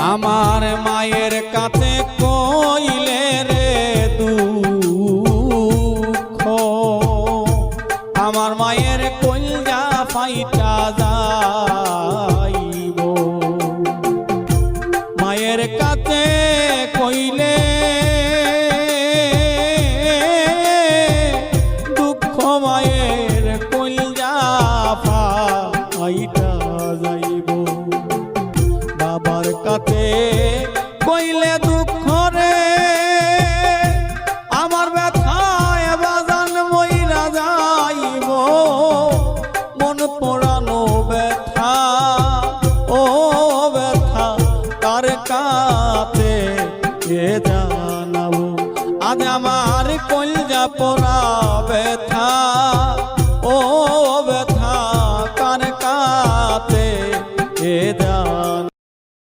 আমার মায়ের কাছে কইলে রে দুঃখ আমার মায়ের কলজা ফাইটা যাইব মায়ের কাছে কইলে দুঃখ মায়ের কলজা ফাইটা যাইব বাবার কাছে কইলে দুঃখ রে আমার ব্যথায় বাজান মইরা যাইব মন পোড়ানো ব্যথা ও ব্যথা তার কাছে এ জানাবো আজ আমার কলজা পোড়া ব্যথা